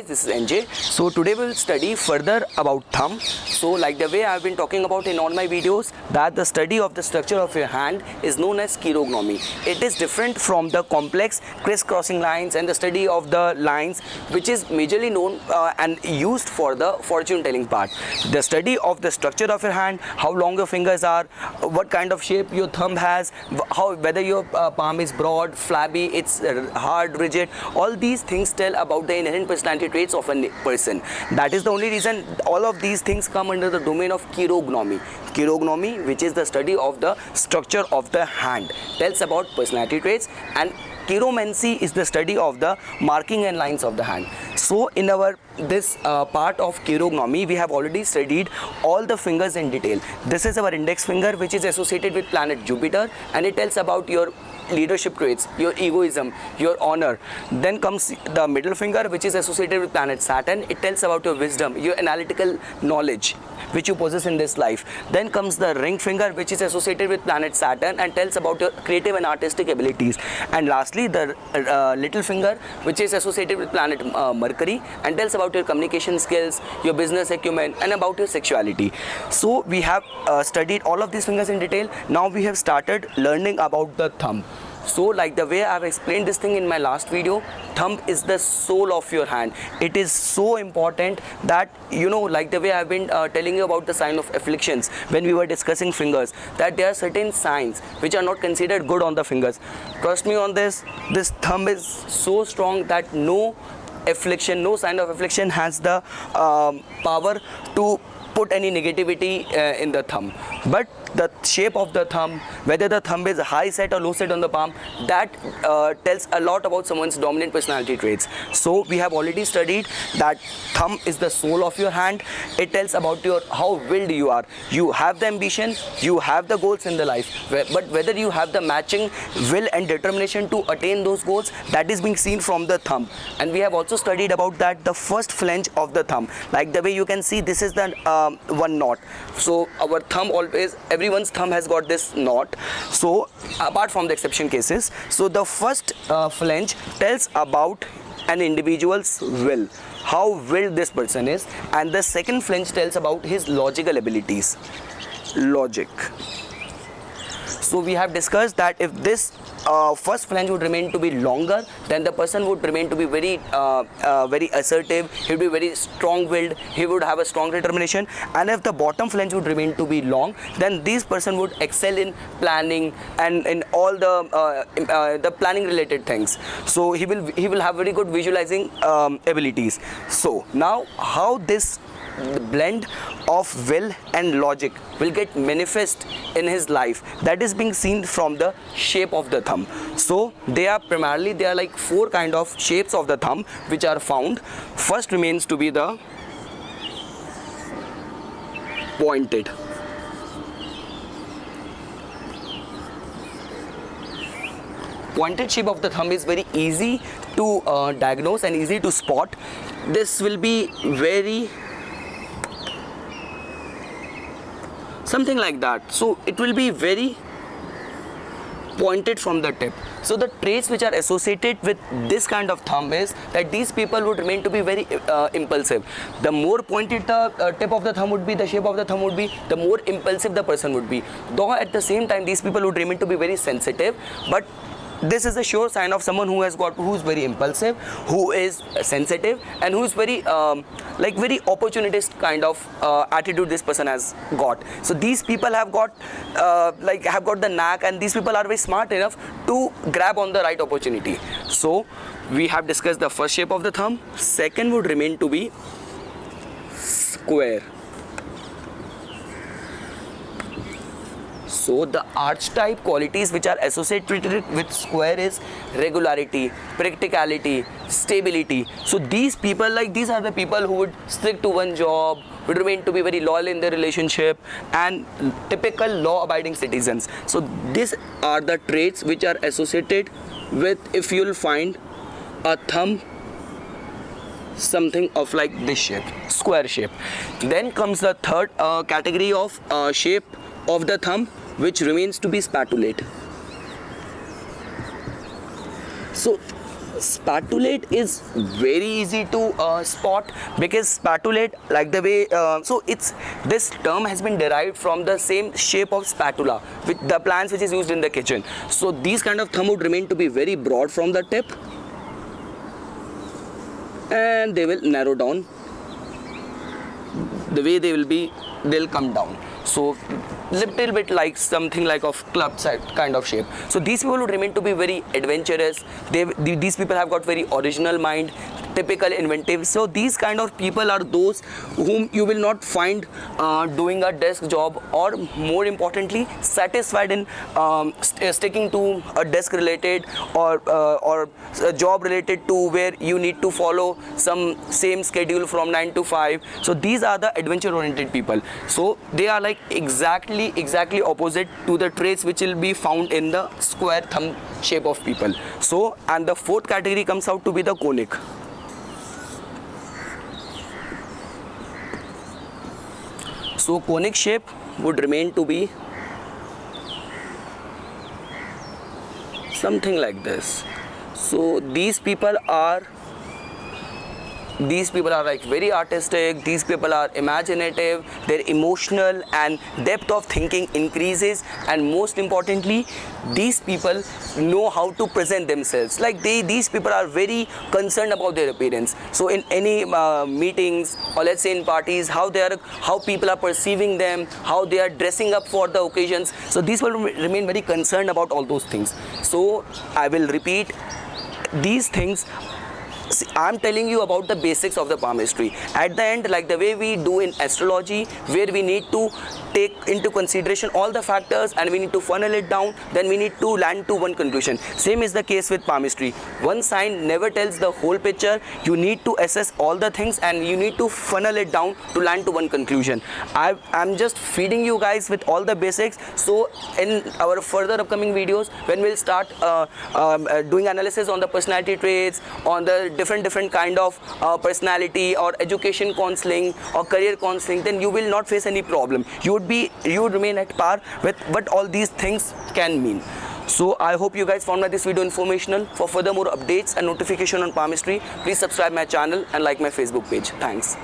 guys, this is NJ. So today we'll study further about thumb. So like the way I've been talking about in all my videos, that the study of the structure of your hand is known as chirognomy. It is different from the complex crisscrossing lines and the study of the lines, which is majorly known and used for the fortune telling part. The study of the structure of your hand, how long your fingers are, what kind of shape your thumb has, how whether your palm is broad, flabby, it's hard, rigid, all these things tell about the inherent personality traits of a person. That is the only reason all of these things come under the domain of chirognomy. Chirognomy, which is the study of the structure of the hand, tells about personality traits, and chiromancy is the study of the marking and lines of the hand. So in our this part of chirognomy, we have already studied all the fingers in detail. This is our index finger, which is associated with planet Jupiter, and it tells about your leadership traits, your egoism, your honor. Then comes the middle finger, which is associated with planet Saturn. It tells about your wisdom, your analytical knowledge which you possess in this life. Then comes the ring finger, which is associated with planet Saturn and tells about your creative and artistic abilities. And lastly, the little finger, which is associated with planet Mercury and tells about your communication skills, your business acumen, and about your sexuality. So we have studied all of these fingers in detail. Now we have started learning about the thumb. So like the way I've explained this thing in my last video, thumb is the soul of your hand. It is so important that, you know, like the way I've been telling you about the sign of afflictions when we were discussing fingers, that there are certain signs which are not considered good on the fingers. Trust me on this, this thumb is so strong that no affliction, no sign of affliction has the power to put any negativity in the thumb. But the shape of the thumb, whether the thumb is high set or low set on the palm, that tells a lot about someone's dominant personality traits. So we have already studied that thumb is the soul of your hand. It tells about your how willed you are. You have the ambition, you have the goals in the life, but whether you have the matching will and determination to attain those goals, that is being seen from the thumb. And we have also studied about that the first flange of the thumb. Like the way you can see, this is the one knot. So our thumb always, everyone's thumb has got this knot. So apart from the exception cases, so the first flange tells about an individual's will, how willed this person is, and the second flange tells about his logical abilities. Logic. So we have discussed that if this first flange would remain to be longer, then the person would remain to be very assertive, he would be very strong-willed, he would have a strong determination. And if the bottom flange would remain to be long, then this person would excel in planning and in all the planning related things. So he will have very good visualizing abilities. So now how this blend of will and logic will get manifest in his life, that is being seen from the shape of the thumb. So there are like four kind of shapes of the thumb which are found. First remains to be the pointed. Pointed shape of the thumb is very easy to diagnose and easy to spot. This will be very something like that. So it will be very pointed from the tip. So the traits which are associated with this kind of thumb is that these people would remain to be very impulsive. The more pointed the tip of the thumb would be, the shape of the thumb would be, the more impulsive the person would be. Though at the same time these people would remain to be very sensitive, but this is a sure sign of someone who's very impulsive, who is sensitive, and who's very very opportunist kind of attitude this person has got. So these people have got the knack, and these people are very smart enough to grab on the right opportunity. So we have discussed the first shape of the thumb. Second would remain to be square. So the archetype qualities which are associated with square is regularity, practicality, stability. So these people, these are the people who would stick to one job, would remain to be very loyal in their relationship, and typical law-abiding citizens. So these are the traits which are associated with, if you'll find a thumb something of like this shape, square shape. Then comes the third category of shape of the thumb, which remains to be spatulate. So spatulate is very easy to spot, because spatulate, like the way so it's, this term has been derived from the same shape of spatula with the plants which is used in the kitchen. So these kind of thumb would remain to be very broad from the tip, and they will narrow down. The way they will be, they'll come down. So little bit like something like of club side kind of shape. So these people would remain to be very adventurous. These people have got very original mind, typical inventive. So these kind of people are those whom you will not find doing a desk job, or more importantly satisfied in sticking to a desk related or a job related to where you need to follow some same schedule from 9 to 5. So these are the adventure oriented people. So they are like exactly opposite to the traits which will be found in the square thumb shape of people. So, and the fourth category comes out to be the conic. So conic shape would remain to be something like this. So these people are like very artistic, these people are imaginative, their emotional and depth of thinking increases, and most importantly these people know how to present themselves. Like these people are very concerned about their appearance. So in any meetings, or let's say in parties, how people are perceiving them, how they are dressing up for the occasions. So these people remain very concerned about all those things. So I will repeat these things. See, I'm telling you about the basics of the palmistry. At the end, like the way we do in astrology, where we need to take into consideration all the factors and we need to funnel it down, then we need to land to one conclusion. Same is the case with palmistry. One sign never tells the whole picture. You need to assess all the things and you need to funnel it down to land to one conclusion. I'm just feeding you guys with all the basics. So in our further upcoming videos, when we'll start doing analysis on the personality traits, on the different kind of personality or education counseling or career counseling, then you will not face any problem. You would remain at par with what all these things can mean. So I hope you guys found this video informational. For further more updates and notification on palmistry, please subscribe my channel and like my Facebook page. Thanks.